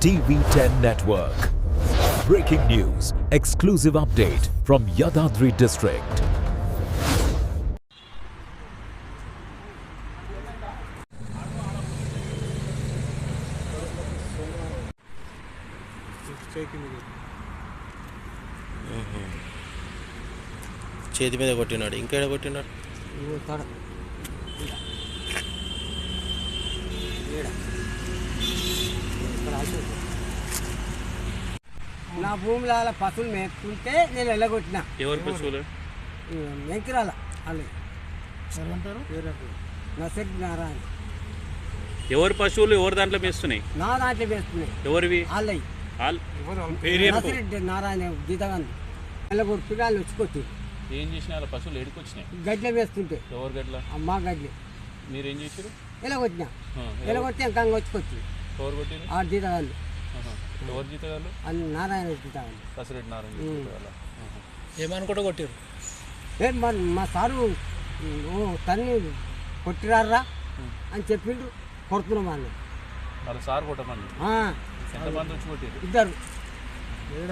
TV10 Network. Breaking news, exclusive update from Yadadri district. చేతి మీద కొట్టినాడు. ఇంకేడ కొట్టినాడు? నా భూమిలో పశువులు మేపుతుంటే నేను వెళ్ళగొట్టిన. ఎవరి పశువులు? వెంకిరాల వాళ్ళు నసరి నారాయణ. ఎవరి పశువులు ఎవరి దాంట్లో మేస్తున్నాయి? నా దాంట్లో మేస్తున్నాయి. ఎవరివి? వాళ్ళవి నసిరెడ్డి నారాయణ గీతగాంధీ వెళ్ళగొట్టి వాళ్ళు వచ్చుకొచ్చి ఏం చేసిన వాళ్ళ పశువులు ఎడుకొచ్చినాయి? గడ్డలు వేస్తుంటే. ఎవరు గడ్ల? మా గడ్డి. మీరేం చేశారు? వెళ్ళగొట్టినా. వెళ్ళగొట్టి ఇంకా వచ్చుకొచ్చి. ఎవరు కొట్టిరు? ఆ జీతగాళ్ళు. ఎవరు జీతగాళ్ళు? అని నారాయణ జీతగాళ్ళు. నసిరెడ్డి నారాయణ. ఏమనుకుంటా కొట్టారు? ఏం మా సారు తన్ని కొట్టిరారా అని చెప్పిండ్రు. కొడుతున్నాం వాళ్ళు. వాళ్ళ సార్ కొట్టమని ఎంతమంది వచ్చి కొట్టారు? ఇద్దరు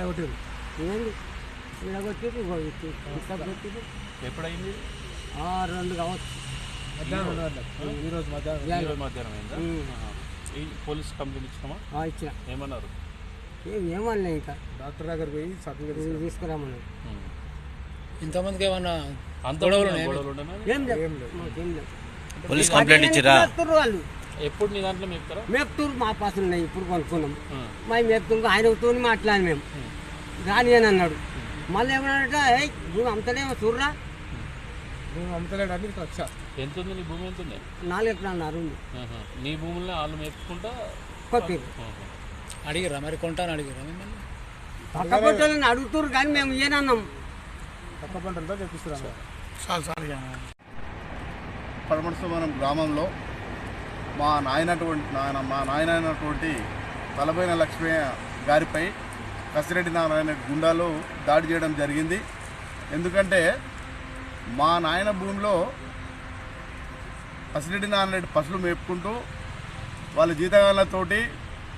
కొట్టారు. ఏంది కొట్టిరు. ఎప్పుడైంది? 2 కావచ్చు. ఈరోజు మధ్యాహ్నం అయిందా? ఈ పోలీస్ కంప్లైంట్ ఇచ్చినామా? ఇచ్చిన. ఏమన్నారు? ఏమన్నా ఇంకా డాక్టర్ దగ్గర పోయి సర్టిఫికేట్ తీసుకురామన్నారు. ఇంతమందికి ఏమన్నా ఏం లేదు. పోలీస్ కంప్లైంట్ ఇచ్చిరా? వాళ్ళు ఎప్పుడు నీ దాంట్లో మేపుతారా? మేపుతూరు. మా పాసులు ఉన్నాయి. ఇప్పుడు కొనుక్కున్నాం. మా మేపుతూ ఆయనతో మాట్లాడి మేము రాని అని అన్నాడు. మళ్ళీ ఏమన్నాడట, భూమి అమ్ముతలేమో చూడరా. భూమి అమ్ముతలేడని వచ్చా. ఎంత ఉంది నీ భూమి? ఎంత ఉంది? 4 ఎకరాలు ఉంది. నీ భూముల్ని వాళ్ళు మేపుకుంటా కొట్టిరు. అడిగిరా మరి? కొంటాను అడిగిరా మిమ్మల్ని? పక్క పంటలను అడుగుతున్నారు కానీ మేము ఏనన్నాం. పక్క పంటలతో చెప్పిస్తున్నాం. పడమడుసుమనం గ్రామంలో మా నాయనైనటువంటి తలబోయిన లక్ష్మయ్య గారిపై కసిరెడ్డి నారాయణ గుండాలు దాడి చేయడం జరిగింది. ఎందుకంటే మా నాయన భూమిలో కసిరెడ్డి నారాయణ పశువులు మేపుకుంటూ వాళ్ళ జీతగాళ్ళతోటి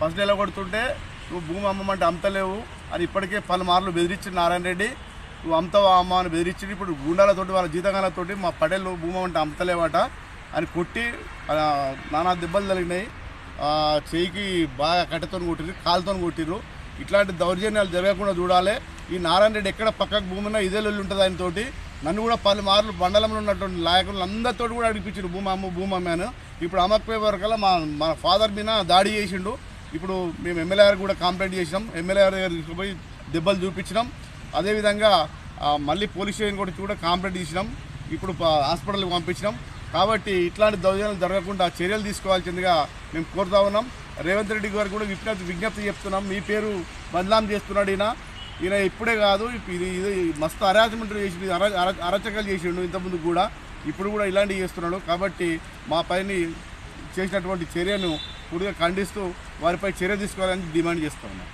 పశువులు ఎలగొడుతుంటే నువ్వు భూమి అమ్మమంటే అమ్మతలేవు అని ఇప్పటికే పలుమార్లు బెదిరించిన నారాయణ రెడ్డి. నువ్వు అమ్ముతావా అమ్మ అని బెదిరించింది. ఇప్పుడు గుండాలతోటి వాళ్ళ జీతగాళ్ళతోటి మా పటేల్ నువ్వు భూమి అంటే అమ్మతలేవట అని కొట్టి నానా దెబ్బలు తగిలినాయి. చేయికి బాగా కట్టెతో కొట్టిరు, కాలుతో కొట్టిరు. ఇట్లాంటి దౌర్జన్యాలు జరగకుండా చూడాలి. ఈ నారాయణ రెడ్డి ఎక్కడ పక్కకు భూమి ఉన్నా ఇదే లొల్లి ఉంటుంది ఆయనతోటి. నన్ను కూడా పలుమార్లు మండలంలో ఉన్నటువంటి నాయకులు అందరితో కూడా అడిపించారు భూమి అమ్మ అని. ఇప్పుడు అమ్మకపోయే వరకల్లా మా ఫాదర్ మీద దాడి చేసిండు. ఇప్పుడు మేము ఎమ్మెల్యే గారికి కూడా కంప్లైంట్ చేసినాం. ఎమ్మెల్యే గారి దగ్గర తీసుకుపోయి దెబ్బలు చూపించినాం. అదేవిధంగా మళ్ళీ పోలీస్ స్టేషన్ కూడా కంప్లైంట్ చేసినాం. ఇప్పుడు హాస్పిటల్కి పంపించినాం. కాబట్టి ఇట్లాంటి దౌర్జన్యాలు జరగకుండా చర్యలు తీసుకోవాల్సిందిగా మేము కోరుతా ఉన్నాం. రేవంత్ రెడ్డి గారు కూడా విజ్ఞప్తి చెప్తున్నాం. మీ పేరు బదనాం చేస్తున్నాడు ఈయన ఇప్పుడే కాదు, ఇది మస్తు అరాచమెంట్ చేసి అరచకాలు చేసిండు ఇంతకుముందు కూడా. ఇప్పుడు కూడా ఇలాంటివి చేస్తున్నాడు. కాబట్టి మా పైన చేసినటువంటి చర్యను పూర్తిగా ఖండిస్తూ వారిపై చర్య తీసుకోవాలని డిమాండ్ చేస్తూ ఉన్నాం.